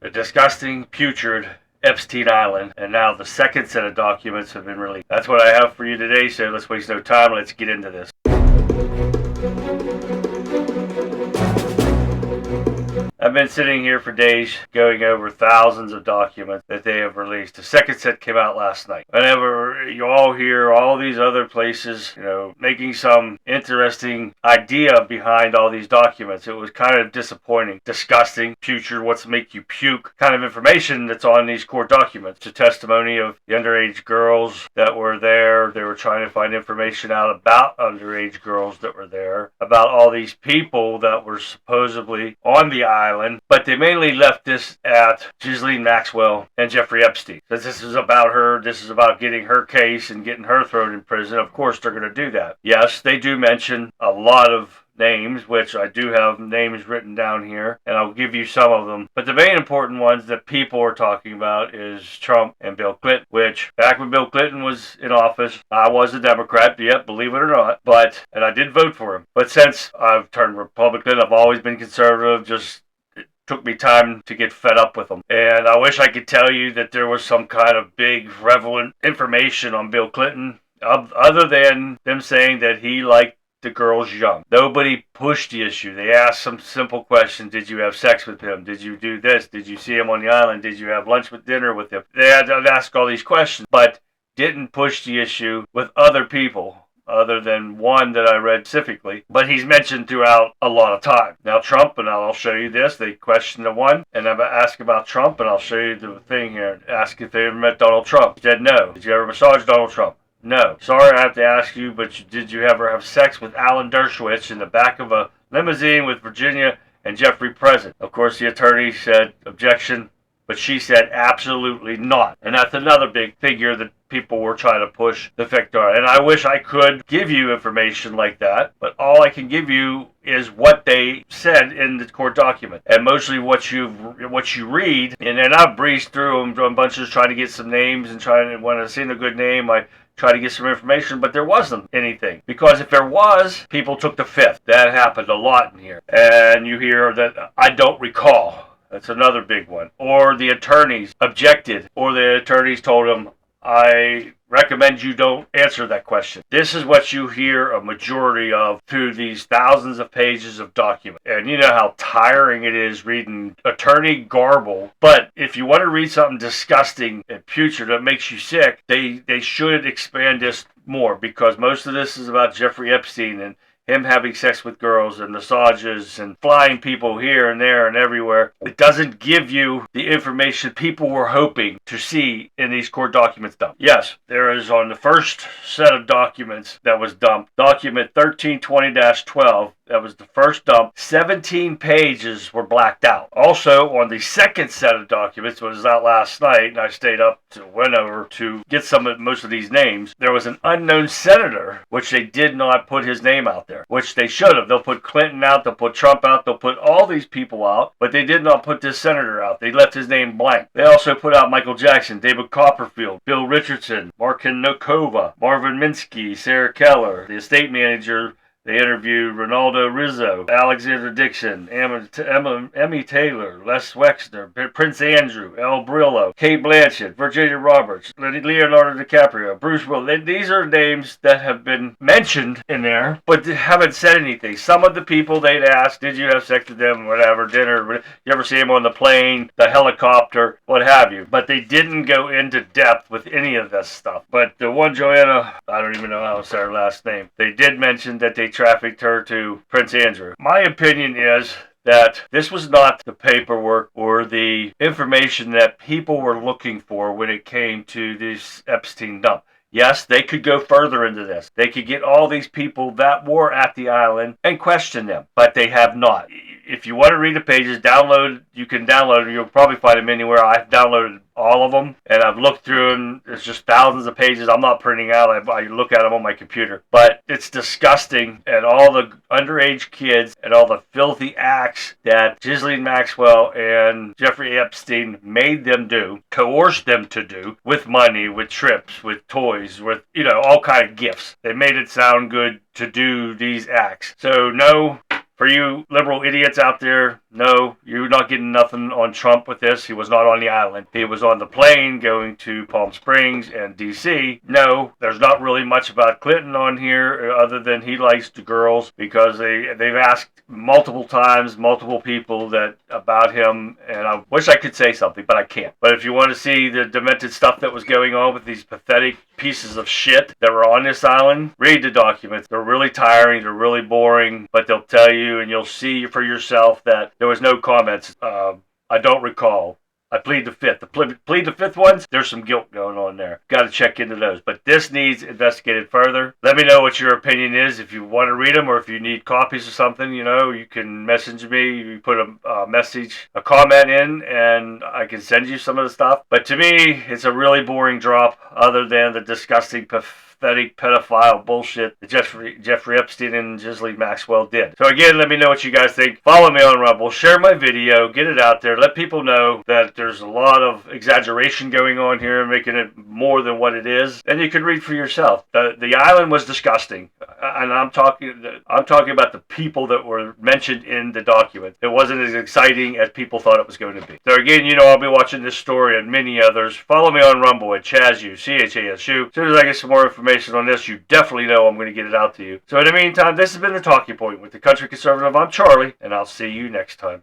the disgusting, putrid Epstein Island, and now the second set of documents have been released. That's what I have for you today, so let's waste no time. Let's get into this. I've been sitting here for days going over thousands of documents that they have released. The second set came out last night. Whenever you all hear all these other places, making some interesting idea behind all these documents, it was kind of disappointing, disgusting, putrid, what's make you puke kind of information that's on these court documents. The testimony of the underage girls that were there. They were trying to find information out about underage girls that were there, about all these people that were supposedly on the island. But they mainly left this at Ghislaine Maxwell and Jeffrey Epstein. Since this is about her, this is about getting her case and getting her thrown in prison. Of course, they're going to do that. Yes, they do mention a lot of names, which I do have names written down here, and I'll give you some of them. But the main important ones that people are talking about is Trump and Bill Clinton, which back when Bill Clinton was in office, I was a Democrat, yep, believe it or not, and I did vote for him. But since I've turned Republican, I've always been conservative, just took me time to get fed up with them. And I wish I could tell you that there was some kind of big, relevant information on Bill Clinton, other than them saying that he liked the girls young. Nobody pushed the issue. They asked some simple questions. Did you have sex with him? Did you do this? Did you see him on the island? Did you have lunch with dinner with him? They had to ask all these questions, but didn't push the issue with other people, other than one that I read specifically, but he's mentioned throughout a lot of time. Now Trump, and I'll show you this, they questioned the one, and I asked about Trump, and I'll show you the thing here. Ask if they ever met Donald Trump. He said no. Did you ever massage Donald Trump? No. Sorry I have to ask you, but did you ever have sex with Alan Dershowitz in the back of a limousine with Virginia and Jeffrey present? Of course, the attorney said objection, but she said absolutely not. And that's another big figure that people were trying to push the victim on. And I wish I could give you information like that, but all I can give you is what they said in the court document, and mostly what you read. And then I've breezed through them on bunches trying to get some names, and when I seen a good name, I try to get some information, but there wasn't anything. Because if there was, people took the fifth. That happened a lot in here. And you hear that I don't recall. That's another big one. Or the attorneys objected, or the attorneys told them, I recommend you don't answer that question. This is what you hear a majority of through these thousands of pages of documents. And you know how tiring it is reading attorney garble. But if you want to read something disgusting and putrid that makes you sick, they should expand this more, because most of this is about Jeffrey Epstein and him having sex with girls and massages and flying people here and there and everywhere. It doesn't give you the information people were hoping to see in these court documents dumped. Yes, there is on the first set of documents that was dumped, document 1320-12, that was the first dump. 17 pages were blacked out. Also, on the second set of documents, which was out last night, and I stayed up to went over to get most of these names, there was an unknown senator, which they did not put his name out there, which they should have. They'll put Clinton out, they'll put Trump out, they'll put all these people out, but they did not put this senator out. They left his name blank. They also put out Michael Jackson, David Copperfield, Bill Richardson, Markin Nokova, Marvin Minsky, Sarah Keller, the estate manager. They interviewed Ronaldo Rizzo, Alexander Dixon, Emmy Taylor, Les Wexner, Prince Andrew, El Brillo, Kate Blanchett, Virginia Roberts, Leonardo DiCaprio, Bruce Willis. These are names that have been mentioned in there, but haven't said anything. Some of the people they'd asked, did you have sex with them, whatever, dinner, you ever see them on the plane, the helicopter, what have you. But they didn't go into depth with any of this stuff. But the one Joanna, I don't even know how to say her last name, they did mention that they trafficked her to Prince Andrew. My opinion is that this was not the paperwork or the information that people were looking for when it came to this Epstein dump. Yes, they could go further into this. They could get all these people that were at the island and question them, but they have not. If you want to read the pages, you can download them. You'll probably find them anywhere. I've downloaded all of them, and I've looked through them. It's just thousands of pages. I'm not printing out. I look at them on my computer. But it's disgusting, and all the underage kids and all the filthy acts that Ghislaine Maxwell and Jeffrey Epstein made them do, coerced them to do, with money, with trips, with toys, with, all kind of gifts. They made it sound good to do these acts. So no, for you liberal idiots out there, No, you're not getting nothing on Trump with this. He was not on the island. He was on the plane going to Palm Springs and D.C. No, there's not really much about Clinton on here other than he likes the girls because they've asked multiple times, multiple people that about him, and I wish I could say something, but I can't. But if you want to see the demented stuff that was going on with these pathetic pieces of shit that were on this island, read the documents. They're really tiring, they're really boring, but they'll tell you and you'll see for yourself that there was no comments. I don't recall. I plead the fifth. The plead the fifth ones, there's some guilt going on there. Got to check into those. But this needs investigated further. Let me know what your opinion is. If you want to read them or if you need copies or something, you can message me. You put a comment in, and I can send you some of the stuff. But to me, it's a really boring drop other than the disgusting, pathetic pedophile bullshit that Jeffrey Epstein and Ghislaine Maxwell did. So again, let me know what you guys think. Follow me on Rumble. Share my video. Get it out there. Let people know that there's a lot of exaggeration going on here, making it more than what it is. And you can read for yourself. The island was disgusting, and I'm talking about the people that were mentioned in the document. It wasn't as exciting as people thought it was going to be. So again, I'll be watching this story and many others. Follow me on Rumble at ChazU, CHASU. As soon as I get some more information on this, you definitely know I'm going to get it out to you. So in the meantime, this has been The Talking Point with the Country Conservative. I'm Charlie, and I'll see you next time.